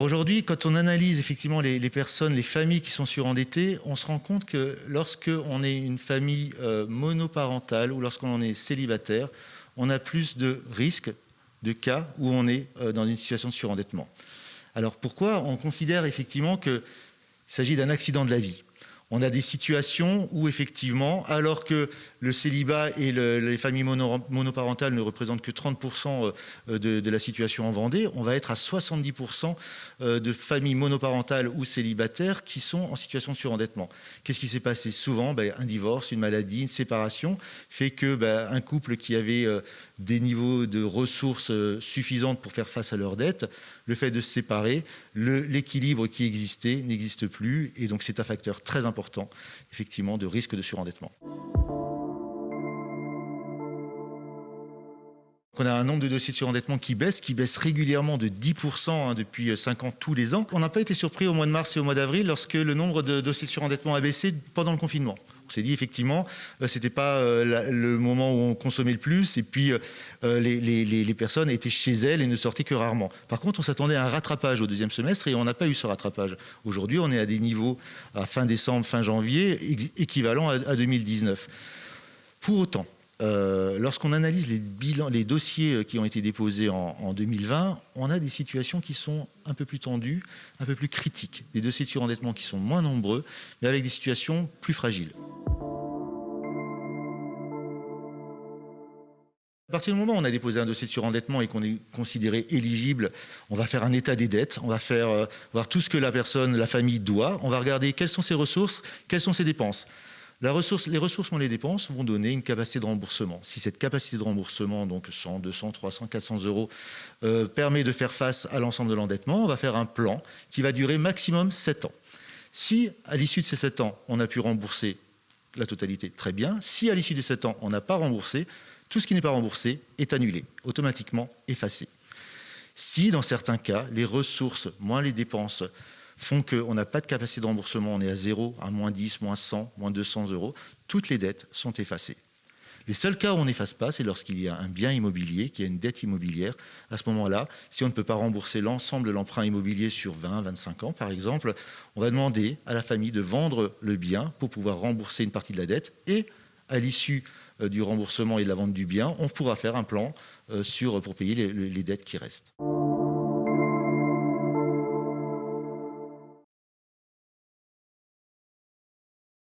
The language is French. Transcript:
Aujourd'hui, quand on analyse effectivement les personnes, les familles qui sont surendettées, on se rend compte que lorsqu'on est une famille monoparentale ou lorsqu'on est célibataire, on a plus de risques de cas où on est dans une situation de surendettement. Alors pourquoi? On considère effectivement qu'il s'agit d'un accident de la vie. On a des situations où effectivement, alors que le célibat et les familles monoparentales ne représentent que 30% de la situation en Vendée, on va être à 70% de familles monoparentales ou célibataires qui sont en situation de surendettement. Qu'est-ce qui s'est passé souvent? Un divorce, une maladie, une séparation fait que un couple qui avait des niveaux de ressources suffisantes pour faire face à leurs dettes, le fait de se séparer, l'équilibre qui existait n'existe plus, et donc c'est un facteur très important, effectivement, de risque de surendettement. On a un nombre de dossiers de surendettement qui baisse régulièrement de 10% depuis 5 ans tous les ans. On n'a pas été surpris au mois de mars et au mois d'avril lorsque le nombre de dossiers de surendettement a baissé pendant le confinement. On s'est dit effectivement, c'était pas le moment où on consommait le plus, et puis les personnes étaient chez elles et ne sortaient que rarement. Par contre, on s'attendait à un rattrapage au deuxième semestre et on n'a pas eu ce rattrapage. Aujourd'hui, on est à des niveaux à fin décembre, fin janvier, équivalents à 2019. Pour autant, lorsqu'on analyse les dossiers qui ont été déposés en 2020, on a des situations qui sont un peu plus tendues, un peu plus critiques. Des dossiers de surendettement qui sont moins nombreux, mais avec des situations plus fragiles. À partir du moment où on a déposé un dossier de surendettement et qu'on est considéré éligible, on va faire un état des dettes, on va faire voir tout ce que la famille doit, on va regarder quelles sont ses ressources, quelles sont ses dépenses. Les ressources moins les dépenses vont donner une capacité de remboursement. Si cette capacité de remboursement, donc 100, 200, 300, 400 euros, permet de faire face à l'ensemble de l'endettement, on va faire un plan qui va durer maximum 7 ans. Si à l'issue de ces 7 ans, on a pu rembourser la totalité, très bien. Si à l'issue de 7 ans, on n'a pas remboursé, tout ce qui n'est pas remboursé est annulé, automatiquement effacé. Si dans certains cas, les ressources moins les dépenses font qu'on n'a pas de capacité de remboursement, on est à 0, à moins 10, moins 100, moins 200 euros, toutes les dettes sont effacées. Les seuls cas où on n'efface pas, c'est lorsqu'il y a un bien immobilier, qu'il y a une dette immobilière. À ce moment-là, si on ne peut pas rembourser l'ensemble de l'emprunt immobilier sur 20, 25 ans, par exemple, on va demander à la famille de vendre le bien pour pouvoir rembourser une partie de la dette, et à l'issue du remboursement et de la vente du bien, on pourra faire un plan pour payer les dettes qui restent.